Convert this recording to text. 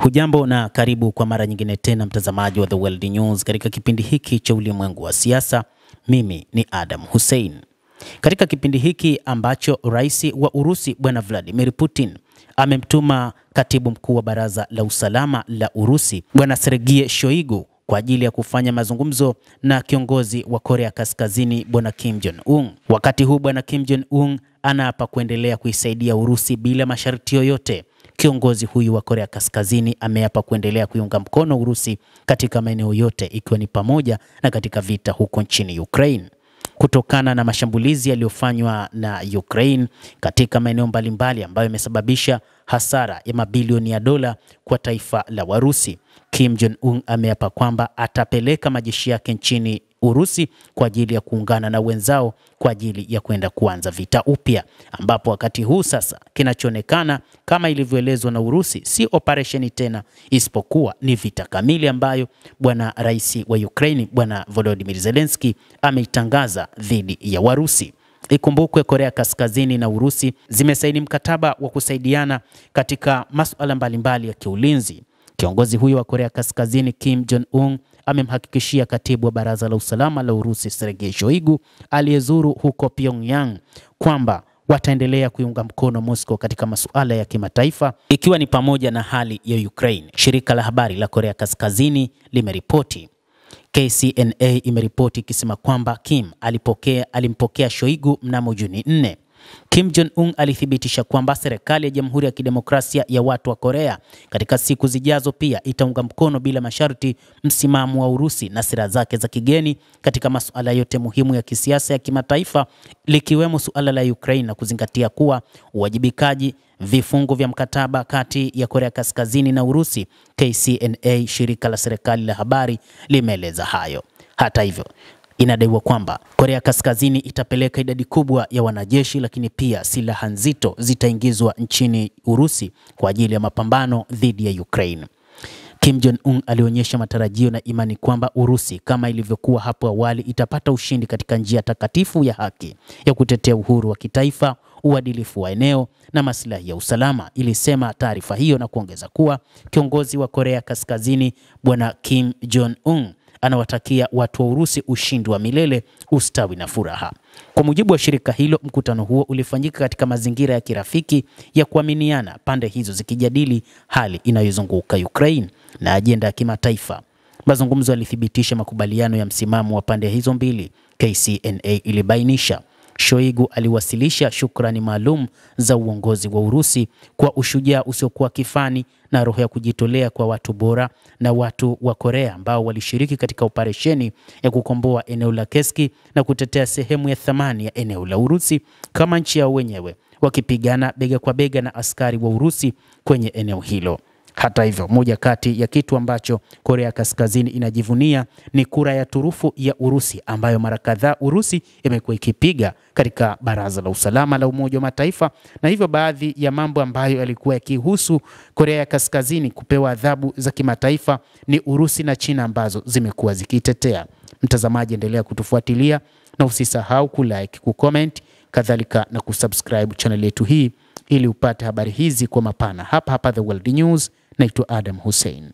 Hujambo na karibu kwa mara nyingine tena mtazamaji wa The World News katika kipindi hiki cha ulimwengu wa siasa. Mimi ni Adam Hussein. Katika kipindi hiki ambacho Rais wa Urusi Bwana Vladimir Putin amemtuma Katibu Mkuu wa Baraza la Usalama la Urusi Bwana Sergei Shoigu kwa ajili ya kufanya mazungumzo na kiongozi wa Korea Kaskazini Bwana Kim Jong-un. Wakati huu Bwana Kim Jong-un anaapa kuendelea kuisaidia Urusi bila masharti yoyote. Kiongozi huyu wa Korea Kaskazini ameapa kuendelea kuiunga mkono Urusi katika maeneo yote ikiwa ni pamoja na katika vita huko nchini Ukraine. Kutokana na mashambulizi yaliyofanywa na Ukraine katika maeneo mbalimbali ambayo yamesababisha hasara ya mabilioni ya dola kwa taifa la Warusi, Kim Jong-un ameapa kwamba atapeleka majeshi yake nchini Urusi kwa ajili ya kuungana na wenzao kwa ajili ya kwenda kuanza vita upya, ambapo wakati huu sasa kinachoonekana kama ilivyoelezwa na Urusi si operesheni tena, isipokuwa ni vita kamili ambayo bwana rais wa Ukraine Bwana Volodymyr Zelensky ameitangaza dhidi ya Warusi. Ikumbukwe Korea Kaskazini na Urusi zimesaini mkataba wa kusaidiana katika masuala mbalimbali ya kiulinzi. Kiongozi huyo wa Korea Kaskazini Kim Jong-un amemhakikishia Katibu wa Baraza la Usalama la Urusi Sergei Shoigu aliyezuru huko Pyongyang kwamba wataendelea kuiunga mkono Moscow katika masuala ya kimataifa ikiwa ni pamoja na hali ya Ukraine. Shirika la habari la Korea Kaskazini limeripoti. KCNA imeripoti ikisema kwamba Kim alimpokea Shoigu mnamo Juni 4. Kim Jong-un alithibitisha kwamba serikali ya Jamhuri ya Kidemokrasia ya Watu wa Korea katika siku zijazo pia itaunga mkono bila masharti msimamo wa Urusi na sera zake za kigeni katika masuala yote muhimu ya kisiasa ya kimataifa, likiwemo suala la Ukraine, na kuzingatia kuwa uwajibikaji vifungu vya mkataba kati ya Korea Kaskazini na Urusi. KCNA, shirika la serikali la habari, limeeleza hayo. Hata hivyo, inadaiwa kwamba Korea Kaskazini itapeleka idadi kubwa ya wanajeshi, lakini pia silaha nzito zitaingizwa nchini Urusi kwa ajili ya mapambano dhidi ya Ukraine. Kim Jong-un alionyesha matarajio na imani kwamba Urusi, kama ilivyokuwa hapo awali, itapata ushindi katika njia takatifu ya haki ya kutetea uhuru wa kitaifa, uadilifu wa eneo na maslahi ya usalama, ilisema taarifa hiyo, na kuongeza kuwa kiongozi wa Korea Kaskazini Bwana Kim Jong-un anawatakia watu wa Urusi ushindi wa milele, ustawi na furaha. Kwa mujibu wa shirika hilo, mkutano huo ulifanyika katika mazingira ya kirafiki ya kuaminiana, pande hizo zikijadili hali inayozunguka Ukraine na ajenda ya kimataifa. Mazungumzo yalithibitisha makubaliano ya msimamo wa pande hizo mbili. KCNA ilibainisha Shoigu aliwasilisha shukrani maalum za uongozi wa Urusi kwa ushujaa usiokuwa kifani na roho ya kujitolea kwa watu bora na watu wa Korea ambao walishiriki katika operesheni ya kukomboa eneo la Kursk na kutetea sehemu ya thamani ya eneo la Urusi kama nchi yao wenyewe, wakipigana bega kwa bega na askari wa Urusi kwenye eneo hilo. Hata hivyo, moja kati ya kitu ambacho Korea Kaskazini inajivunia ni kura ya turufu ya Urusi ambayo mara kadhaa Urusi imekuwa ikipiga katika Baraza la Usalama la Umoja wa Mataifa, na hivyo baadhi ya mambo ambayo yalikuwa yakihusu Korea ya Kaskazini kupewa adhabu za kimataifa ni Urusi na China ambazo zimekuwa zikitetea. Mtazamaji, endelea kutufuatilia na usisahau kulike, kucomment, kadhalika na kusubscribe channel yetu hii ili upate habari hizi kwa mapana hapa The World News. Naitwa Adam Hussein.